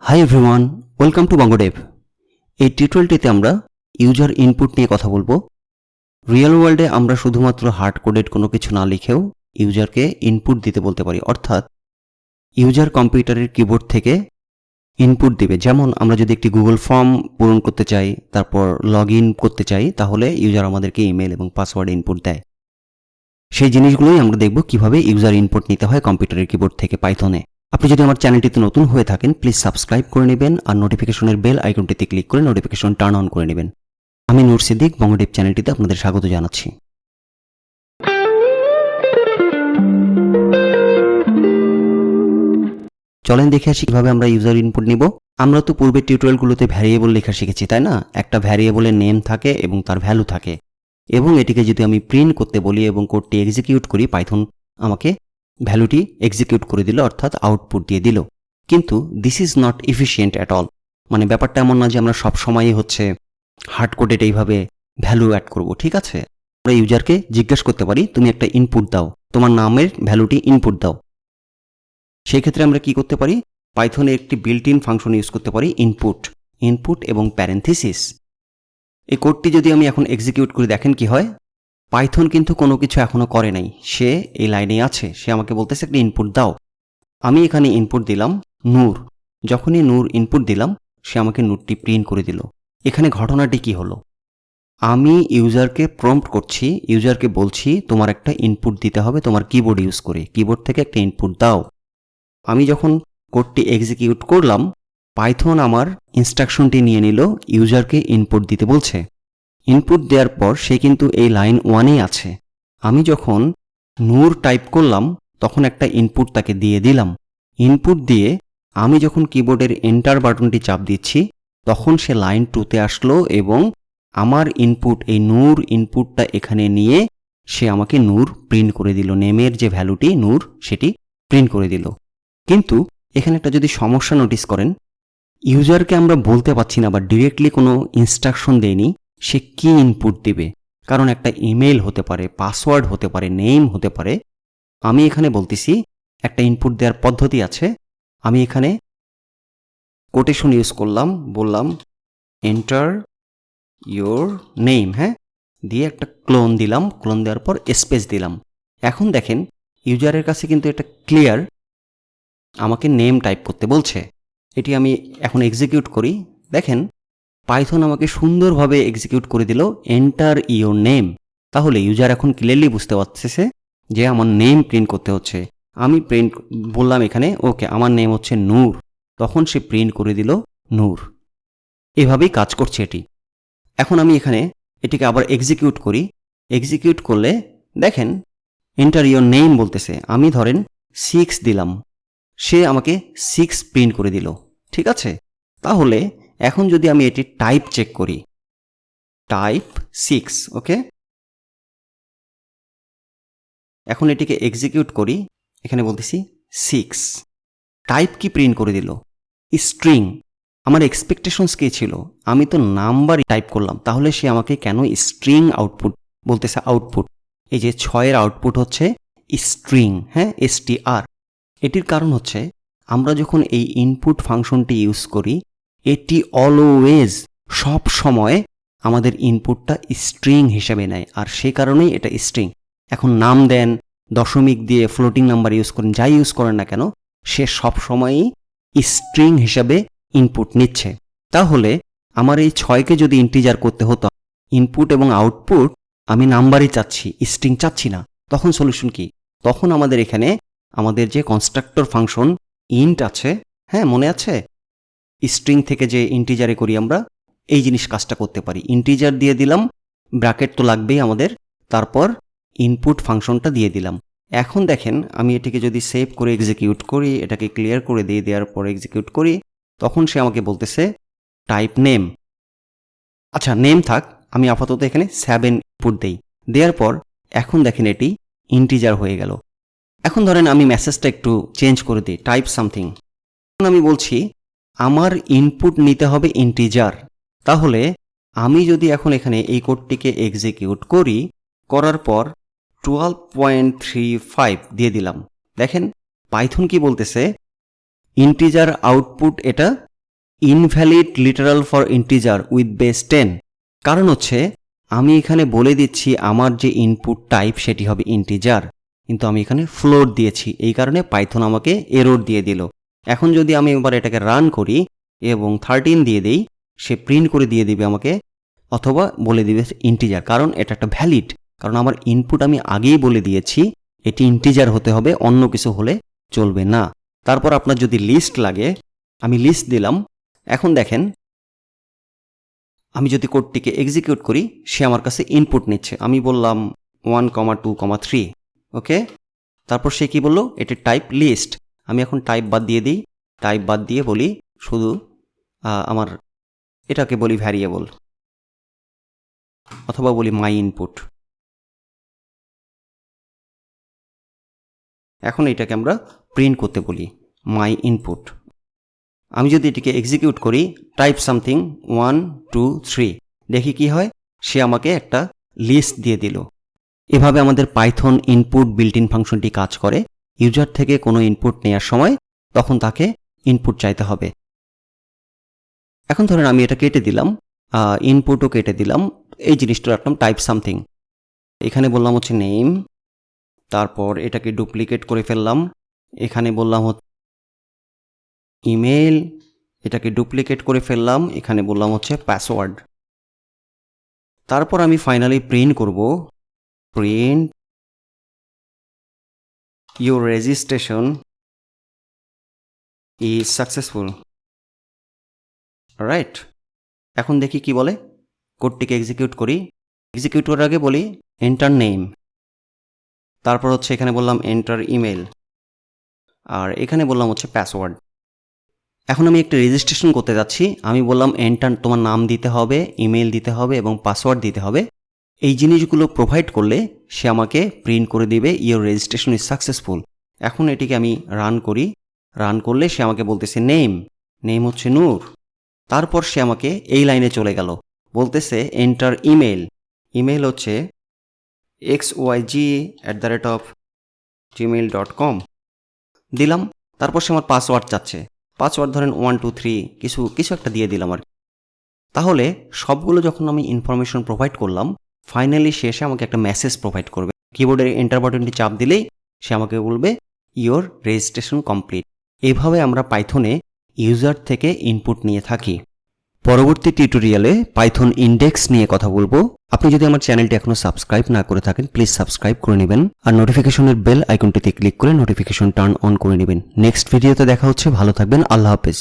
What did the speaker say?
Hi everyone, welcome to bongoDev। এই টিউটোরিয়ালটিতে আমরা ইউজার ইনপুট নিয়ে কথা বলবো। রিয়েল ওয়ার্ল্ডে আমরা শুধুমাত্র হার্ড কোডেড কোনো কিছু না লিখেও ইউজারকে ইনপুট দিতে বলতে পারি, অর্থাৎ ইউজার কম্পিউটারের কিবোর্ড থেকে ইনপুট দিবে। যেমন আমরা যদি একটি গুগল ফর্ম পূরণ করতে চাই, তারপর লগ ইন করতে চাই, তাহলে ইউজার আমাদেরকে ইমেল এবং পাসওয়ার্ড ইনপুট দেয়। সেই জিনিসগুলোই আমরা দেখব কিভাবে ইউজার ইনপুট নিতে হয় কম্পিউটারের কিবোর্ড থেকে পাইথনে। আপনি যদি আমার চ্যানেলটিতে নতুন হয়ে থাকেন, প্লিজ সাবস্ক্রাইব করে নেবেন আর নোটিফিকেশনের বেল আইকনটিতে ক্লিক করে নোটিফিকেশন টার্ন অন করে নেবেন। আমি নূর সিদ্দিক, bongoDev চ্যানেলটিতে আপনাদের স্বাগত জানাচ্ছি। চলেন দেখে আসি কিভাবে আমরা ইউজার ইনপুট নিব। আমরা তো পূর্বের টিউটোরিয়ালগুলোতে ভ্যারিয়েবল লেখা শিখেছি, তাই না? একটা ভ্যারিয়েবলের নেম থাকে এবং তার ভ্যালু থাকে, এবং এটিকে যদি আমি প্রিন্ট করতে বলি এবং কোডটি এক্সিকিউট করি, পাইথন আমাকে ভ্যালুটি এক্সিকিউট করে দিল, অর্থাৎ আউটপুট দিয়ে দিল। কিন্তু this is not efficient at all. মানে ব্যাপারটা এমন না যে আমরা সব সময়ই হার্ড কোডেড এইভাবে ভ্যালু অ্যাড করব, ঠিক আছে? আমরা ইউজারকে জিজ্ঞাসা করতে পারি, তুমি একটা ইনপুট দাও, তোমার নামের ভ্যালুটি ইনপুট দাও। সেই ক্ষেত্রে আমরা কি করতে পারি? পাইথনে একটি বিল্ট ইন ফাংশন ইউজ করতে পারি, ইনপুট এবং প্যারেন্থেসিস। এই কোডটি যদি আমি এখন এক্সিকিউট করি, দেখেন কি হয়। পাইথন কিন্তু কোনো কিছু এখনো করে নাই, সে এই লাইনেই আছে, সে আমাকে বলতেছে একটা ইনপুট দাও। আমি এখানে ইনপুট দিলাম নূর। যখনই নূর ইনপুট দিলাম, সে আমাকে নূরটি প্রিন্ট করে দিল। এখানে ঘটনাটি কি হলো? আমি ইউজারকে প্রম্পট করছি, ইউজারকে বলছি তোমার একটা ইনপুট দিতে হবে তোমার কিবোর্ড ইউজ করে, কিবোর্ড থেকে একটা ইনপুট দাও। আমি যখন কোডটি এক্সিকিউট করলাম, পাইথন আমার ইনস্ট্রাকশনটি নিয়ে নিল, ইউজারকে ইনপুট দিতে বলছে। ইনপুট দেওয়ার পর সে কিন্তু এই লাইন 1-এই আছে। আমি যখন নূর টাইপ করলাম, তখন একটা ইনপুট তাকে দিয়ে দিলাম। ইনপুট দিয়ে আমি যখন কিবোর্ডের এন্টার বাটনটি চাপ দিচ্ছি, তখন সে লাইন 2-তে আসলো এবং আমার ইনপুট, এই নূর ইনপুটটা এখানে নিয়ে সে আমাকে নূর প্রিন্ট করে দিল। নেমের যে ভ্যালুটি নূর, সেটি প্রিন্ট করে দিল। কিন্তু এখানে একটা যদি সমস্যা নোটিস করেন, ইউজারকে আমরা বলতে পারছি না বা ডিরেক্টলি কোনো ইনস্ট্রাকশন দেয়নি সে কি ইনপুট দিবে। কারণ একটা ইমেল হতে পারে, পাসওয়ার্ড হতে পারে, নেম হতে পারে। আমি এখানে বলতেছি একটা ইনপুট দেওয়ার পদ্ধতি আছে। আমি এখানে কোটেশন ইউজ করলাম, বললাম এন্টার ইয়োর নেম, হ্যাঁ, দিয়ে একটা ক্লোন দিলাম, ক্লোন দেওয়ার পর স্পেস দিলাম। এখন দেখেন ইউজারের কাছে কিন্তু এটা ক্লিয়ার, আমাকে নেম টাইপ করতে বলছে। এটি আমি এখন এক্সিকিউট করি, দেখেন পাইথন আমাকে সুন্দরভাবে এক্সিকিউট করে দিল এন্টার ইয়োর নেম। তাহলে ইউজার এখন ক্লিয়ারলি বুঝতে পারতেছে যে আমার নেম প্রিন্ট করতে হচ্ছে। আমি প্রিন্ট বললাম এখানে ওকে আমার নেম হচ্ছে নূর, তখন সে প্রিন্ট করে দিল নূর। এভাবেই কাজ করছে এটি। এখন আমি এখানে এটিকে আবার এক্সিকিউট করি। এক্সিকিউট করলে দেখেন এন্টার ইয়োর নেম বলতেছে। আমি ধরেন 6 দিলাম, সে আমাকে 6 প্রিন্ট করে দিল, ঠিক আছে? তাহলে এখন যদি আমি এটি টাইপ চেক করি, টাইপ 6, ওকে। এখন এটিকে এক্সিকিউট করি, এখানে বলতেছি 6, টাইপ কি প্রিন্ট করে দিল? স্ট্রিং। আমার এক্সপেকটেশনস কি ছিল? আমি তো নাম্বার টাইপ করলাম, তাহলে সে আমাকে কেন স্ট্রিং আউটপুট বলতেছে? আউটপুট, এই যে 6-এর আউটপুট হচ্ছে স্ট্রিং, হ্যাঁ, str। এটির কারণ হচ্ছে আমরা যখন এই ইনপুট ফাংশনটি ইউজ করি, এটি অলওয়েজ, সব সময় আমাদের ইনপুটটা স্ট্রিং হিসেবে নেয়, আর সে কারণেই এটা স্ট্রিং। এখন নাম দেন, দশমিক দিয়ে, ফ্লোটিং নাম্বার ইউজ করেন, যাই ইউজ করেন না কেন, সে সব সময়ই স্ট্রিং হিসাবে ইনপুট নিচ্ছে। তাহলে আমার এই 6কে যদি ইন্টিজার করতে হতো, ইনপুট এবং আউটপুট আমি নাম্বারই চাচ্ছি, স্ট্রিং চাচ্ছি না, তখন সলিউশন কি? তখন আমাদের এখানে আমাদের যে কনস্ট্রাক্টর ফাংশন ইন্ট আছে, হ্যাঁ মনে আছে, স্ট্রিং থেকে যে ইন্টিজারে করি আমরা, এই জিনিস কাজটা করতে পারি। ইন্টিজার দিয়ে দিলাম, ব্র্যাকেট তো লাগবেই আমাদের, তারপর ইনপুট ফাংশনটা দিয়ে দিলাম। এখন দেখেন আমি এটিকে যদি সেভ করে এক্সিকিউট করি, এটাকে ক্লিয়ার করে দিয়ে দেওয়ার পর এক্সিকিউট করি, তখন সে আমাকে বলতেছে টাইপ নেম। আচ্ছা নেম থাক, আমি আপাতত এখানে 7 ইনপুট দেই। দেওয়ার পর এখন দেখেন এটি ইন্টিজার হয়ে গেল। এখন ধরেন আমি মেসেজটা একটু চেঞ্জ করে দিই, টাইপ সামথিং। এখন আমি বলছি আমার ইনপুট নিতে হবে ইন্টিজার। তাহলে আমি যদি এখন এখানে এই কোডটিকে এক্সিকিউট করি, করার পর 12.35 দিয়ে দিলাম, দেখেন পাইথন কি বলতেছে, ইন্টিজার আউটপুট এটা invalid literal for integer with base 10। কারণ হচ্ছে আমি এখানে বলে দিচ্ছি আমার যে ইনপুট টাইপ সেটি হবে ইন্টিজার, কিন্তু আমি এখানে ফ্লোট দিয়েছি, এই কারণে পাইথন আমাকে এরর দিয়ে দিল। এখন যদি আমি এবার এটাকে রান করি এবং 13 দিয়ে দেই, সে প্রিন্ট করে দিয়ে দিবে আমাকে, অথবা বলে দিবে ইন্টিজার, কারণ এটা একটা ভ্যালিড, কারণ আমার ইনপুট আমি আগেই বলে দিয়েছি এটি ইন্টিজার হতে হবে, অন্য কিছু হলে চলবে না। তারপর আপনার যদি লিস্ট লাগে, আমি লিস্ট দিলাম। এখন দেখেন আমি যদি কোডটিকে এক্সিকিউট করি, সে আমার কাছে ইনপুট নিচ্ছে। আমি বললাম 1, 2, 3, ওকে। তারপর সে কি বলল, এটি টাইপ লিস্ট। আমি এখন টাইপ বাদ দিয়ে দিই, টাইপ বাদ দিয়ে বলি শুধু আমার এটাকে বলি ভ্যারিয়েবল, অথবা বলি মাই ইনপুট। এখন এটাকে আমরা প্রিন্ট করতে বলি মাই ইনপুট। আমি যদি এটিকে এক্সিকিউট করি, টাইপ সামথিং 1, 2, 3, দেখি কি হয়, সে আমাকে একটা লিস্ট দিয়ে দিল। এভাবে আমাদের পাইথন ইনপুট বিল্ট ইন ফাংশনটি কাজ করে। ইউজার থেকে কোনো ইনপুট নেওয়ার সময় তখন তাকে ইনপুট চাইতে হবে। এখন ধরেন আমি এটা কেটে দিলাম, ইনপুটও কেটে দিলাম, এই জিনিসটা রাখলাম টাইপ সামথিং, এখানে বললাম হচ্ছে নেম, তারপর এটাকে ডুপ্লিকেট করে ফেললাম, এখানে বললাম হচ্ছে ইমেল, এটাকে ডুপ্লিকেট করে ফেললাম, এখানে বললাম হচ্ছে পাসওয়ার্ড। তারপর আমি ফাইনালি প্রিন্ট করব, print your registration is successful, right. এখন দেখি কি বলে, কোডটিকে এক্সিকিউট করি। এক্সিকিউট করার আগে বলি এন্টার নেম, তারপর হচ্ছে এখানে বললাম এন্টার ইমেল, আর এখানে বললাম হচ্ছে পাসওয়ার্ড। এখন আমি একটা রেজিস্ট্রেশন করতে যাচ্ছি, আমি বললাম এন্টার, তোমার নাম দিতে হবে, ইমেল দিতে হবে এবং পাসওয়ার্ড দিতে হবে। এই জিনিসগুলো প্রোভাইড করলে সে আমাকে প্রিন্ট করে দিবে ইওর রেজিস্ট্রেশন ইজ সাকসেসফুল। এখন এটিকে আমি রান করি, রান করলে সে আমাকে বলতেছে নেম হচ্ছে নূর। তারপর সে আমাকে এই লাইনে চলে গেল, বলতেছে এন্টার ইমেল হচ্ছে xyg@gmail.com দিলাম। তারপর সে আমার পাসওয়ার্ড চাচ্ছে, পাসওয়ার্ড ধরেন 1, 2, 3 কিছু একটা দিয়ে দিলাম আর। তাহলে সবগুলো যখন আমি ইনফরমেশন প্রোভাইড করলাম, ফাইনালি শেষে আমাকে একটা মেসেজ প্রোভাইড করবে। কিবোর্ডের এন্টার বাটনটি চাপ দিলেই সে আমাকে বলবে ইওর রেজিস্ট্রেশন কমপ্লিট। এভাবে আমরা পাইথনে ইউজার থেকে ইনপুট নিয়ে থাকি। পরবর্তী টিউটোরিয়ালে পাইথন ইন্ডেক্স নিয়ে কথা বলবো। আপনি যদি আমার চ্যানেলটি এখনো সাবস্ক্রাইব না করে থাকেন, প্লিজ সাবস্ক্রাইব করে নেবেন আর নোটিফিকেশনের বেল আইকনটিতে ক্লিক করে নোটিফিকেশন টার্ন অন করে নেবেন। নেক্সট ভিডিওতে দেখা হচ্ছে, ভালো থাকবেন, আল্লাহ হাফেজ।